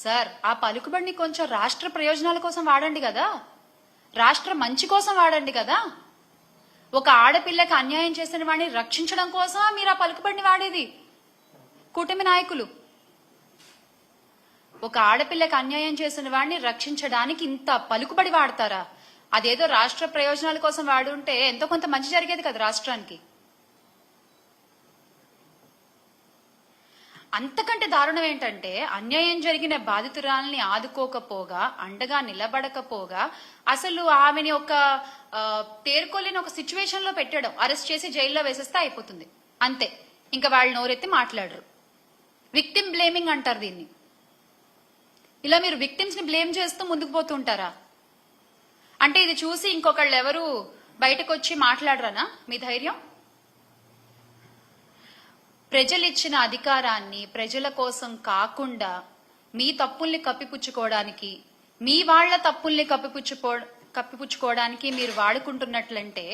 Sir ఆ పలుకుబడిని కొంచెం రాష్ట్ర ప్రయోజనాల కోసం వాడండి కదా, రాష్ట్ర మంచి కోసం వాడండి కదా. ఒక ఆడపిల్లకి అన్యాయం చేసిన వాడిని రక్షించడం కోసం మీరు ఆ పలుకుబడిని వాడేది. కూటమి నాయకులు ఒక ఆడపిల్లకి అన్యాయం చేసిన వాడిని రక్షించడానికి ఇంత పలుకుబడి వాడతారా? అదేదో రాష్ట్ర ప్రయోజనాల కోసం వాడుంటే ఎంతో కొంత మంచి జరిగేది కదా రాష్ట్రానికి. అంతకంటే దారుణం ఏంటంటే అన్యాయం జరిగిన బాధితురాల్ని ఆదుకోకపోగా, అండగా నిలబడకపోగా, అసలు ఆమెని ఒక తేరుకోలేని ఒక సిచ్యువేషన్ లో పెట్టడం, అరెస్ట్ చేసి జైల్లో వేసేస్తే అయిపోతుంది అంతే. ఇంకా వాళ్ళు నోరెత్తి మాట్లాడరు. విక్టిమ్ బ్లేమింగ్ అంటారు దీన్ని. ఇలా మీరు విక్టిమ్స్ ని బ్లేమ్ చేస్తూ ముందుకు పోతుంటారా? అంటే ఇది చూసి ఇంకొకళ్ళు ఎవరు బయటకు వచ్చి మాట్లాడరనా మీ ధైర్యం? ప్రజలిచ్చిన అధికారాన్ని ప్రజల కోసం కాకుండా మీ తప్పుల్ని కప్పిపుచ్చుకోవడానికి, మీ వాళ్ల తప్పుల్ని కప్పిపుచ్చుకోవడానికి మీరు వాడుకుంటున్నట్లంటే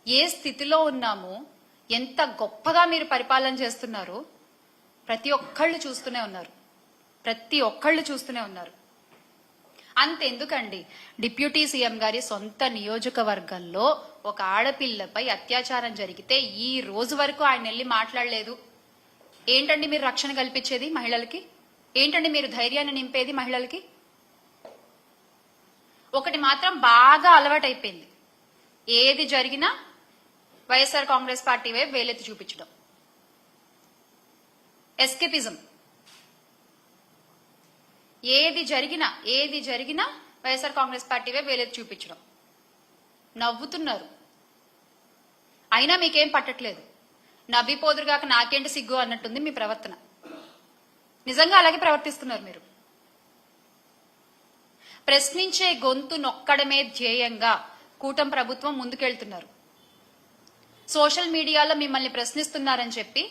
ఏ స్థితిలో ఉన్నామో, ఎంత గొప్పగా మీరు పరిపాలన చేస్తున్నారో ప్రతి ఒక్కళ్ళు చూస్తూనే ఉన్నారు. అంతెందుకండి, డిప్యూటీ సీఎం గారి సొంత నియోజకవర్గంలో ఒక ఆడపిల్లపై అత్యాచారం జరిగితే ఈ రోజు వరకు ఆయన వెళ్ళి మాట్లాడలేదు. ఏంటండి మీరు రక్షణ కల్పించేది మహిళలకి? ఏంటండి మీరు ధైర్యాన్ని నింపేది మహిళలకి? ఒకటి మాత్రం బాగా అలవాటైపోయింది, ఏది జరిగినా వైఎస్ఆర్ కాంగ్రెస్ పార్టీ వైపు వేలెత్తి చూపించడం, ఎస్కేపిజం. ఏది జరిగినా వైఎస్ఆర్ కాంగ్రెస్ పార్టీ వైపు వేలెత్తి చూపించడం. నవ్వుతున్నారు, అయినా మీకేం పట్టట్లేదు. నవ్విపోదురుగాక నాకేంటి సిగ్గు అన్నట్టుంది మీ ప్రవర్తన. నిజంగా అలాగే ప్రవర్తిస్తున్నారు మీరు. ప్రశ్నించే గొంతు నొక్కడమే ధ్యేయంగా కూటమి ప్రభుత్వం ముందుకెళ్తున్నారు. సోషల్ మీడియాలో మిమ్మల్ని ప్రశ్నిస్తున్నారని చెప్పి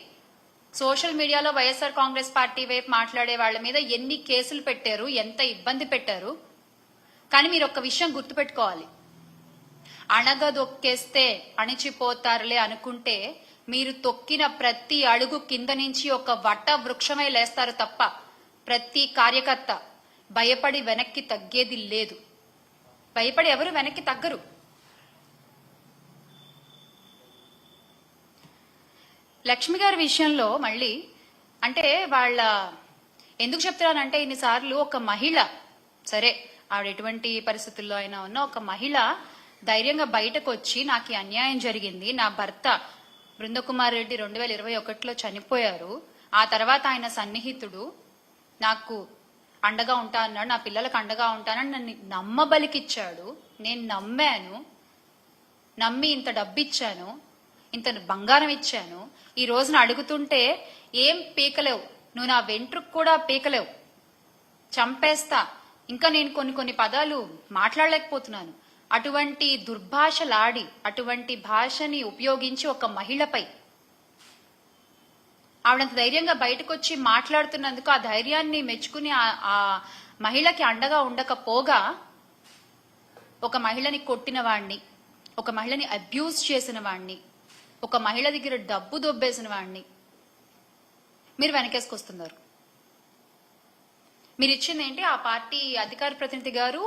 సోషల్ మీడియాలో వైఎస్ఆర్ కాంగ్రెస్ పార్టీ వైపు మాట్లాడే వాళ్ల మీద ఎన్ని కేసులు పెట్టారు, ఎంత ఇబ్బంది పెట్టారు. కానీ మీరు ఒక్క విషయం గుర్తుపెట్టుకోవాలి, అణగదొక్కేస్తే అణిచిపోతారులే అనుకుంటే మీరు తొక్కిన ప్రతి అడుగు కింద నుంచి ఒక వట వృక్షమై లేస్తారు తప్ప ప్రతి కార్యకర్త భయపడి వెనక్కి తగ్గేది లేదు. భయపడి ఎవరు వెనక్కి తగ్గరు. లక్ష్మి గారి విషయంలో మళ్ళీ అంటే వాళ్ళ ఎందుకు చెప్తున్నానంటే, ఇన్నిసార్లు ఒక మహిళ, సరే ఆవిడ ఎటువంటి పరిస్థితుల్లో అయినా ఉన్న ఒక మహిళ ధైర్యంగా బయటకు వచ్చి నాకు ఈ అన్యాయం జరిగింది, నా భర్త బృందకుమార్ రెడ్డి 2021లో చనిపోయారు, ఆ తర్వాత ఆయన సన్నిహితుడు నాకు అండగా ఉంటా అన్నాడు, నా పిల్లలకు అండగా ఉంటానని నన్ను నమ్మబలికిచ్చాడు, నేను నమ్మి ఇంత డబ్బిచ్చాను, ఇంత బంగారం ఇచ్చాను, ఈ రోజున అడుగుతుంటే ఏం పీకలేవు, నువ్వు నా వెంట్రుకు కూడా పీకలేవు, చంపేస్తా, ఇంకా నేను కొన్ని పదాలు మాట్లాడలేకపోతున్నాను, అటువంటి దుర్భాషలాడి అటువంటి భాషని ఉపయోగించి ఒక మహిళపై ఆవిడంత ధైర్యంగా బయటకు వచ్చి మాట్లాడుతున్నందుకు ఆ ధైర్యాన్ని మెచ్చుకుని ఆ మహిళకి అండగా ఉండకపోగా ఒక మహిళని కొట్టిన వాణ్ణి, ఒక మహిళని అబ్యూజ్ చేసిన వాణ్ణి, ఒక మహిళ దగ్గర డబ్బు దొబ్బేసిన వాడిని మీరు వెనకేసుకొస్తున్నారు. మీరు ఇచ్చింది ఏంటి? ఆ పార్టీ అధికార ప్రతినిధి గారు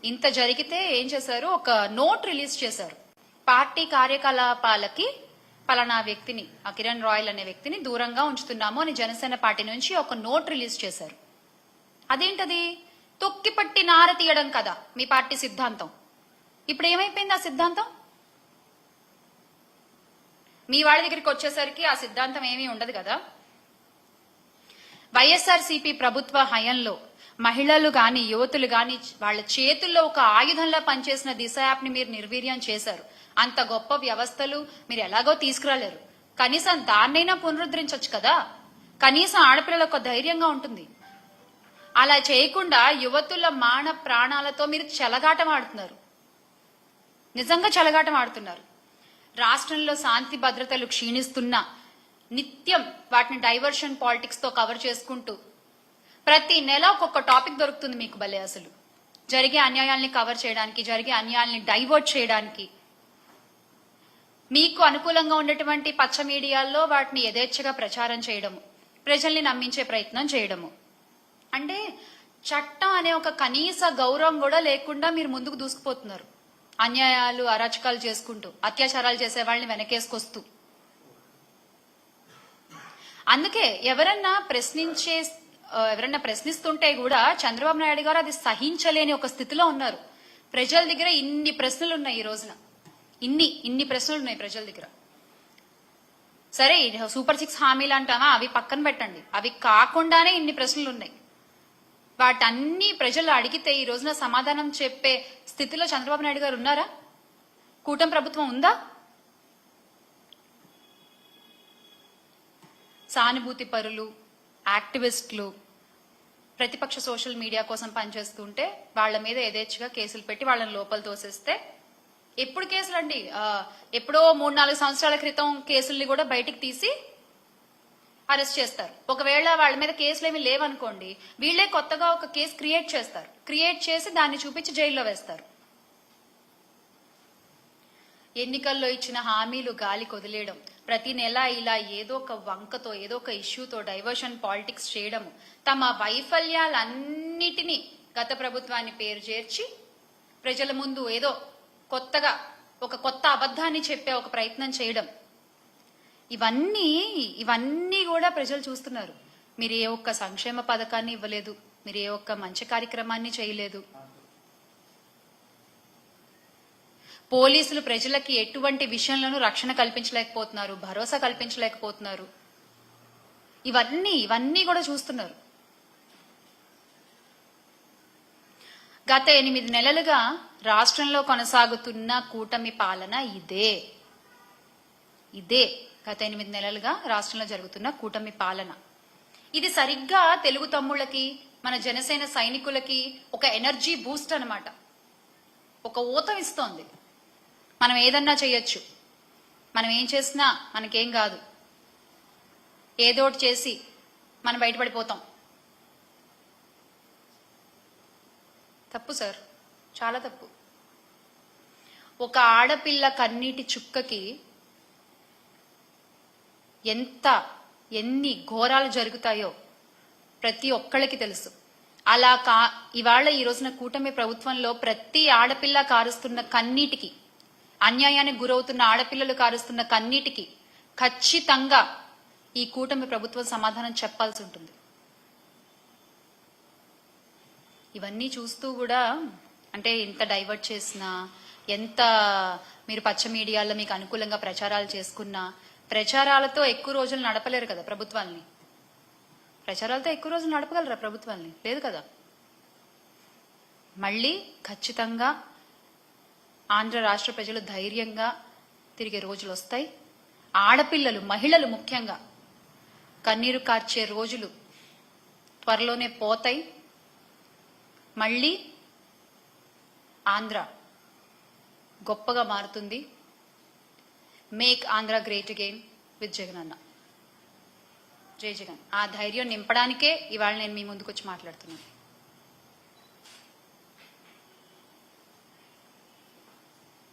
ఇంత జరిగితే ఏం చేశారు, ఒక నోట్ రిలీజ్ చేశారు. పార్టీ కార్యకలాపాలకి పలానా వ్యక్తిని, ఆ కిరణ్ రాయల్ అనే వ్యక్తిని దూరంగా ఉంచుతున్నాము అని జనసేన పార్టీ నుంచి ఒక నోట్ రిలీజ్ చేశారు. అదేంటది? తొక్కిపట్టి నార తీయడం కదా మీ పార్టీ సిద్ధాంతం. ఇప్పుడు ఏమైపోయింది ఆ సిద్ధాంతం? మీ వాళ్ళ దగ్గరికి వచ్చేసరికి ఆ సిద్ధాంతం ఏమీ ఉండదు కదా. వైఎస్ఆర్సీపీ ప్రభుత్వ హయంలో మహిళలు గాని యువతులు గాని వాళ్ళ చేతుల్లో ఒక ఆయుధంలా పనిచేసిన దిశ యాప్ ని మీరు నిర్వీర్యం చేశారు. అంత గొప్ప వ్యవస్థలు మీరు ఎలాగో తీసుకురాలేరు, కనీసం దాన్నైనా పునరుద్ధరించవచ్చు కదా. కనీసం ఆడపిల్లలకు ఒక ధైర్యంగా ఉంటుంది. అలా చేయకుండా యువతుల మాన ప్రాణాలతో మీరు చెలగాటం ఆడుతున్నారు, నిజంగా చెలగాటం ఆడుతున్నారు. రాష్ట్రంలో శాంతి భద్రతలు క్షీణిస్తున్నా నిత్యం వాటిని డైవర్షన్ పాలిటిక్స్ తో కవర్ చేసుకుంటూ ప్రతి నెల ఒక్కొక్క టాపిక్ దొరుకుతుంది మీకు. భలే అసలు జరిగే అన్యాయాల్ని కవర్ చేయడానికి, జరిగే అన్యాయాల్ని డైవర్ట్ చేయడానికి, మీకు అనుకూలంగా ఉన్నటువంటి పచ్చ మీడియాల్లో వాటిని యథేచ్ఛగా ప్రచారం చేయడము, ప్రజల్ని నమ్మించే ప్రయత్నం చేయడము. అంటే చట్టం అనే ఒక కనీస గౌరవం కూడా లేకుండా మీరు ముందుకు దూసుకుపోతున్నారు. అన్యాయాలు అరాచకాలు చేసుకుంటూ, అత్యాచారాలు చేసే వాళ్ళని వెనకేసుకొస్తూ. అందుకే ఎవరన్నా ప్రశ్నిస్తుంటే కూడా చంద్రబాబు నాయుడు గారు అది సహించలేని ఒక స్థితిలో ఉన్నారు. ప్రజల దగ్గర ఇన్ని ప్రశ్నలు ఉన్నాయి ఈ రోజున, ఇన్ని ప్రశ్నలు ఉన్నాయి ప్రజల దగ్గర. సరే సూపర్ 6 హామీలు అంటామా, అవి పక్కన పెట్టండి. అవి కాకుండానే ఇన్ని ప్రశ్నలు ఉన్నాయి. వాటన్ని ప్రజలు అడిగితే ఈ రోజున సమాధానం చెప్పే స్థితిలో చంద్రబాబు నాయుడు గారు ఉన్నారా? కూటమి ప్రభుత్వం ఉందా? సానుభూతి పరులు, యాక్టివిస్టులు, ప్రతిపక్ష సోషల్ మీడియా కోసం పనిచేస్తుంటే వాళ్ళ మీద యథేచ్ఛగా కేసులు పెట్టి వాళ్ళని లోపల తోసేస్తే, ఎప్పుడు కేసులు అండి, ఎప్పుడో 3-4 సంవత్సరాల క్రితం కేసుల్ని కూడా బయటికి తీసి అరెస్ట్ చేస్తారు. ఒకవేళ వాళ్ళ మీద కేసులు ఏమి లేవనుకోండి, వీళ్లే కొత్తగా ఒక కేసు క్రియేట్ చేస్తారు. క్రియేట్ చేసి దాన్ని చూపించి జైల్లో వేస్తారు. ఎన్నికల్లో ఇచ్చిన హామీలు గాలికి వదిలేయడం, ప్రతి నెల ఇలా ఏదో ఒక వంకతో, ఏదో ఒక ఇష్యూతో డైవర్షన్ పాలిటిక్స్ చేయడం, తమ వైఫల్యాలన్నిటినీ గత ప్రభుత్వాన్ని పేరు చేర్చి ప్రజల ముందు ఏదో కొత్తగా ఒక కొత్త అబద్ధాన్ని చెప్పే ఒక ప్రయత్నం చేయడం, ఇవన్నీ కూడా ప్రజలు చూస్తున్నారు. మీరు ఏ ఒక్క సంక్షేమ పథకాన్ని ఇవ్వలేదు, మీరు ఏ ఒక్క మంచి కార్యక్రమాన్ని చేయలేదు. పోలీసులు ప్రజలకి ఎటువంటి విషయంలోనూ రక్షణ కల్పించలేకపోతున్నారు, భరోసా కల్పించలేకపోతున్నారు. ఇవన్నీ కూడా చూస్తున్నారు. గత 8 నెలలుగా రాష్ట్రంలో కొనసాగుతున్న కూటమి పాలన ఇదే. గత 8 నెలలుగా రాష్ట్రంలో జరుగుతున్న కూటమి పాలన ఇది సరిగ్గా తెలుగు తమ్ముళ్ళకి, మన జనసేన సైనికులకి ఒక ఎనర్జీ బూస్ట్ అన్నమాట. ఒక ఊతం ఇస్తోంది. మనం ఏదన్నా చేయొచ్చు, మనం ఏం చేసినా మనకేం కాదు, ఏదోటి చేసి మనం బయటపడిపోతాం. తప్పు సార్, చాలా తప్పు. ఒక ఆడపిల్ల కన్నీటి చుక్కకి ఎన్ని ఘోరాలు జరుగుతాయో ప్రతి ఒక్కళ్ళకి తెలుసు. అలా ఇవాళ ఈ రోజున కూటమి ప్రభుత్వంలో ప్రతి ఆడపిల్ల కారుస్తున్న కన్నీటికి, అన్యాయానికి గురవుతున్న ఆడపిల్లలు కారుస్తున్న కన్నీటికి ఖచ్చితంగా ఈ కూటమి ప్రభుత్వం సమాధానం చెప్పాల్సి ఉంటుంది. ఇవన్నీ చూస్తూ కూడా అంటే ఎంత డైవర్ట్ చేసినా, ఎంత మీరు పచ్చ మీడియాలో మీకు అనుకూలంగా ప్రచారాలు చేసుకున్నా, ప్రచారాలతో ఎక్కువ రోజులు నడపలేరు కదా ప్రభుత్వాల్ని. ప్రచారాలతో ఎక్కువ రోజులు నడపగలరా ప్రభుత్వాల్ని? లేదు కదా. మళ్ళీ ఖచ్చితంగా ఆంధ్ర రాష్ట్ర ప్రజలు ధైర్యంగా తిరిగే రోజులు వస్తాయి. ఆడపిల్లలు, మహిళలు ముఖ్యంగా కన్నీరు కార్చే రోజులు త్వరలోనే పోతాయి. మళ్ళీ ఆంధ్ర గొప్పగా మారుతుంది. Make Andhra great again with Jagan అన్న. జై జగన్. ఆ ధైర్యం నింపడానికే ఇవాళ నేను మీ ముందుకు వచ్చి మాట్లాడుతున్నాను.